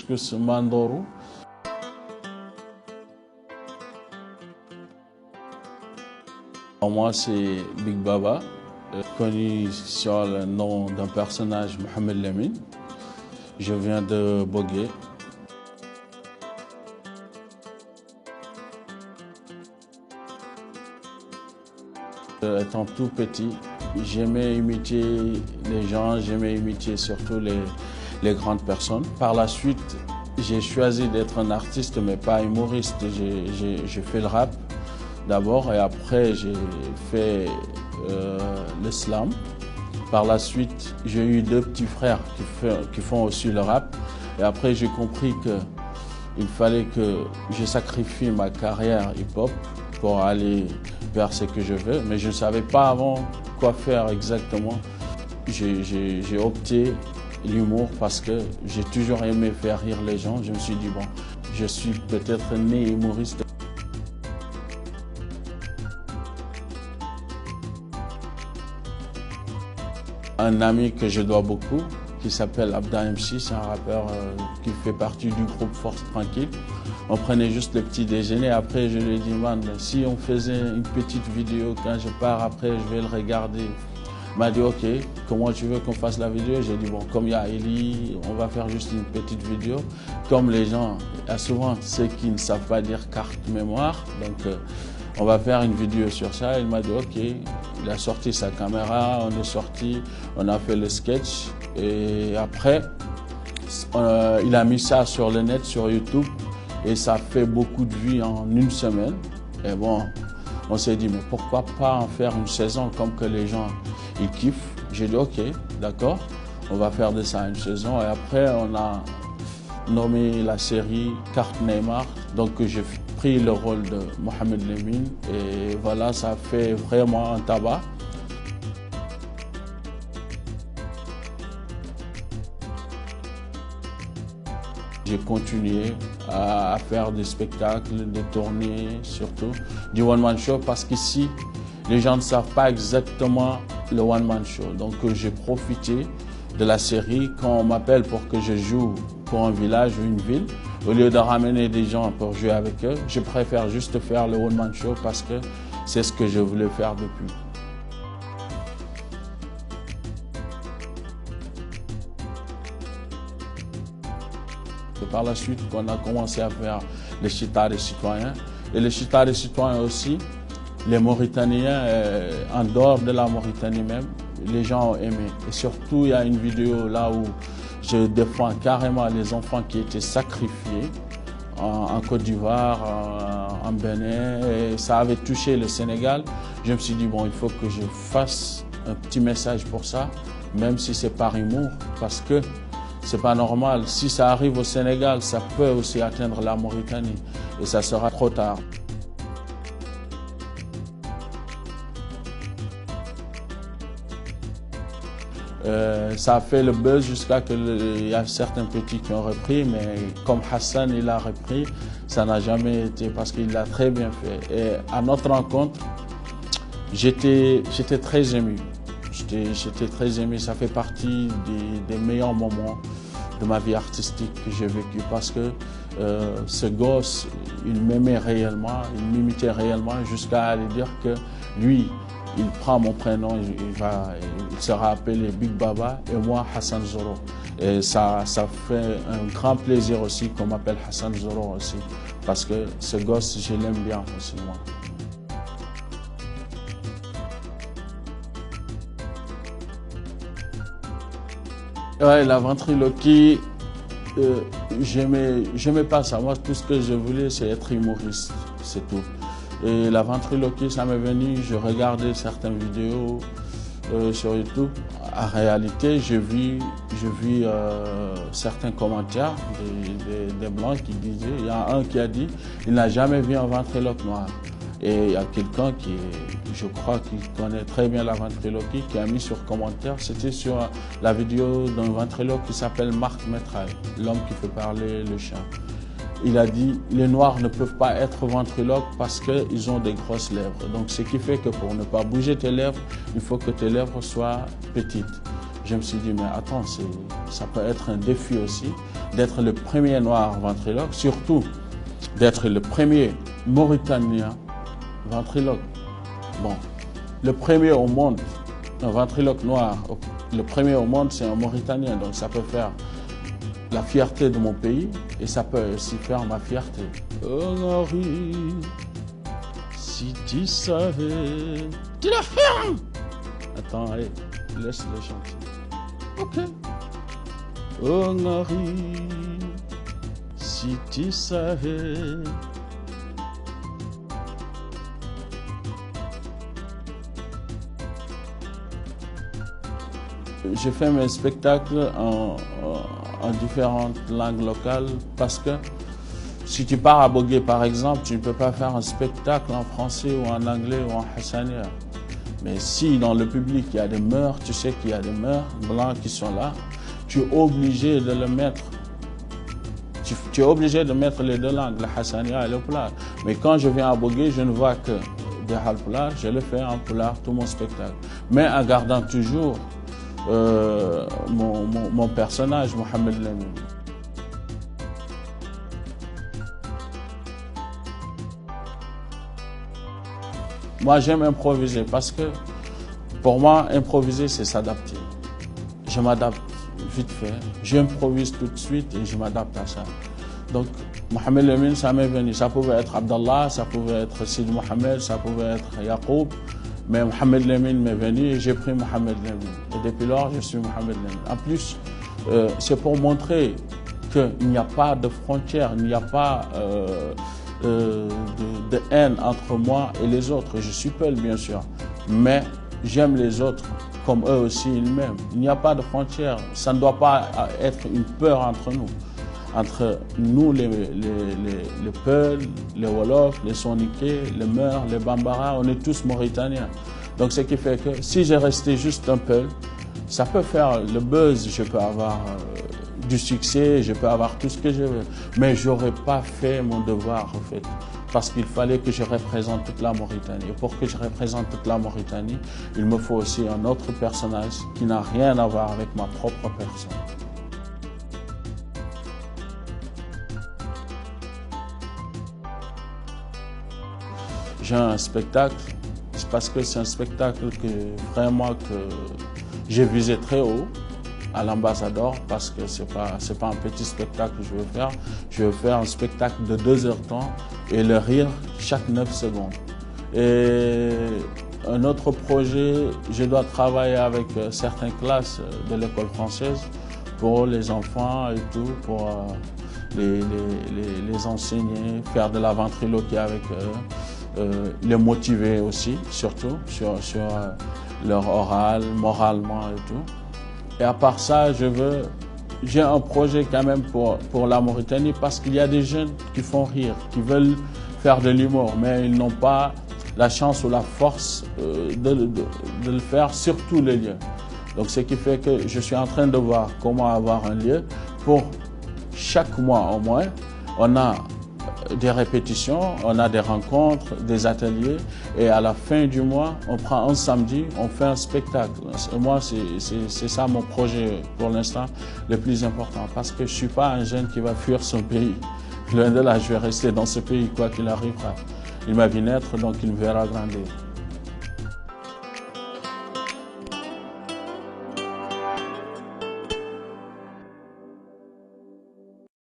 couscous Mandoro. Moi, c'est Big Baba, connu sur le nom d'un personnage, Mohamed Lamine. Je viens de Bogué. Étant tout petit, j'aimais imiter les gens, j'aimais imiter surtout les grandes personnes. Par la suite, j'ai choisi d'être un artiste, mais pas humoriste. J'ai fait le rap d'abord et après j'ai fait l'islam. Par la suite, j'ai eu deux petits frères qui font aussi le rap. Et après, j'ai compris qu'il fallait que je sacrifie ma carrière hip-hop pour aller vers ce que je veux. Mais je ne savais pas avant quoi faire exactement. J'ai opté l'humour parce que j'ai toujours aimé faire rire les gens. Je me suis dit, bon, je suis peut-être né humoriste. Un ami que je dois beaucoup, qui s'appelle Abda MC, c'est un rappeur qui fait partie du groupe Force Tranquille. On prenait juste le petit déjeuner, après je lui ai dit, man, si on faisait une petite vidéo, quand je pars après je vais le regarder. Il m'a dit, ok, comment tu veux qu'on fasse la vidéo? J'ai dit, bon, comme il y a Eli, on va faire juste une petite vidéo. Comme les gens, il y a souvent ceux qui ne savent pas dire carte mémoire, donc on va faire une vidéo sur ça. Il m'a dit, ok, il a sorti sa caméra, on est sorti, on a fait le sketch. Et après, il a mis ça sur le net, sur YouTube, et ça fait beaucoup de vues en une semaine. Et bon, on s'est dit, mais pourquoi pas en faire une saison comme que les gens, ils kiffent. J'ai dit, ok, d'accord, on va faire de ça une saison. Et après, on a nommé la série Carte Neymar. Donc, j'ai pris le rôle de Mohamed Lamine. Et voilà, ça fait vraiment un tabac. J'ai continué à faire des spectacles, des tournées, surtout du one-man show, parce qu'ici, les gens ne savent pas exactement le one-man show. Donc j'ai profité de la série. Quand on m'appelle pour que je joue pour un village ou une ville, au lieu de ramener des gens pour jouer avec eux, je préfère juste faire le one-man show parce que c'est ce que je voulais faire depuis. Par la suite, on a commencé à faire les chita des citoyens. Et les chita des citoyens aussi, les Mauritaniens, en dehors de la Mauritanie même, les gens ont aimé. Et surtout, il y a une vidéo là où je défends carrément les enfants qui étaient sacrifiés en Côte d'Ivoire, en Bénin. Et ça avait touché le Sénégal. Je me suis dit, bon, il faut que je fasse un petit message pour ça, même si c'est par humour, parce que c'est pas normal. Si ça arrive au Sénégal, ça peut aussi atteindre la Mauritanie et ça sera trop tard. Ça a fait le buzz jusqu'à qu'il y a certains petits qui ont repris, mais comme Hassan il a repris, ça n'a jamais été parce qu'il l'a très bien fait. Et à notre rencontre, j'étais très ému. J'étais très ému. Ça fait partie des meilleurs moments de ma vie artistique que j'ai vécu parce que ce gosse, il m'aimait réellement, il m'imitait réellement jusqu'à aller dire que lui, il prend mon prénom, il sera appelé Big Baba et moi Hassan Zoro. Et ça fait un grand plaisir aussi qu'on m'appelle Hassan Zoro aussi parce que ce gosse, je l'aime bien aussi moi. Ouais, la ventriloquie, j'aimais pas ça. Moi, tout ce que je voulais, c'est être humoriste, c'est tout. Et la ventriloquie, ça m'est venu, je regardais certaines vidéos sur YouTube. En réalité, j'ai vu certains commentaires des Blancs qui disaient, il y a un qui a dit, il n'a jamais vu un ventriloque noir. Et il y a quelqu'un qui, je crois, qui connaît très bien la ventriloquie, qui a mis sur commentaire, c'était sur la vidéo d'un ventriloque qui s'appelle Marc Metraille, l'homme qui fait parler le chien. Il a dit, les Noirs ne peuvent pas être ventriloques parce qu'ils ont des grosses lèvres. Donc ce qui fait que pour ne pas bouger tes lèvres, il faut que tes lèvres soient petites. Je me suis dit, mais attends, ça peut être un défi aussi. d'être le premier noir ventriloque, surtout d'être le premier Mauritanien ventriloque. Bon, le premier au monde, un ventriloque noir, le premier au monde, c'est un Mauritanien, donc ça peut faire la fierté de mon pays et ça peut aussi faire ma fierté. Oh Henri, si tu savais... Tu la fermes! Attends, allez, laisse-le chanter. Ok. Oh Henri, si tu savais... J'ai fait mes spectacles en différentes langues locales parce que si tu pars à Bogué par exemple, tu ne peux pas faire un spectacle en français ou en anglais ou en hassania. Mais si dans le public il y a des mœurs, tu sais qu'il y a des mœurs blancs qui sont là, tu es obligé de le mettre. Tu es obligé de mettre les deux langues, le hassania et le pulaar. Mais quand je viens à Bogué, je ne vois que des halpulaar, je le fais en pulaar tout mon spectacle. Mais en gardant toujours mon personnage, Mohamed Lamine. Moi, j'aime improviser parce que pour moi, improviser, c'est s'adapter. Je m'adapte vite fait, j'improvise tout de suite et je m'adapte à ça. Donc, Mohamed Lamine, ça m'est venu. Ça pouvait être Abdallah, ça pouvait être Sid Mohamed, ça pouvait être Yacoub. Mais Mohamed Lamine m'est venu et j'ai pris Mohamed Lamine. Et depuis lors, je suis Mohamed Lamine. En plus, c'est pour montrer qu'il n'y a pas de frontières, il n'y a pas de haine entre moi et les autres. Je suis Peul, bien sûr, mais j'aime les autres comme eux aussi ils m'aiment. Il n'y a pas de frontières. Ça ne doit pas être une peur entre nous. Entre nous, les Peuls, les Wolofs, les Soniké, les Meurs, les Bambara, on est tous Mauritaniens. Donc ce qui fait que si j'ai resté juste un Peul, ça peut faire le buzz, je peux avoir du succès, je peux avoir tout ce que je veux. Mais je n'aurais pas fait mon devoir en fait. Parce qu'il fallait que je représente toute la Mauritanie. Et pour que je représente toute la Mauritanie, il me faut aussi un autre personnage qui n'a rien à voir avec ma propre personne. J'ai un spectacle, c'est parce que c'est un spectacle que vraiment que j'ai visé très haut à l'Ambassadeur, parce que c'est pas un petit spectacle que je veux faire. Je veux faire un spectacle de 2 heures de temps et le rire chaque 9 secondes. Et un autre projet, je dois travailler avec certaines classes de l'école française pour les enfants et tout, pour les enseigner, faire de la ventriloquie avec eux. Les motiver aussi, surtout sur leur oral, moralement et tout. Et à part ça, j'ai un projet quand même pour la Mauritanie parce qu'il y a des jeunes qui font rire, qui veulent faire de l'humour, mais ils n'ont pas la chance ou la force de le faire sur tous les lieux. Donc ce qui fait que je suis en train de voir comment avoir un lieu pour chaque mois au moins. On a des répétitions, on a des rencontres, des ateliers et à la fin du mois, on prend un samedi, on fait un spectacle. Et moi, c'est ça mon projet pour l'instant le plus important parce que je ne suis pas un jeune qui va fuir son pays. Loin de là, je vais rester dans ce pays quoi qu'il arrivera. Il m'a vu naître, donc il me verra grandir.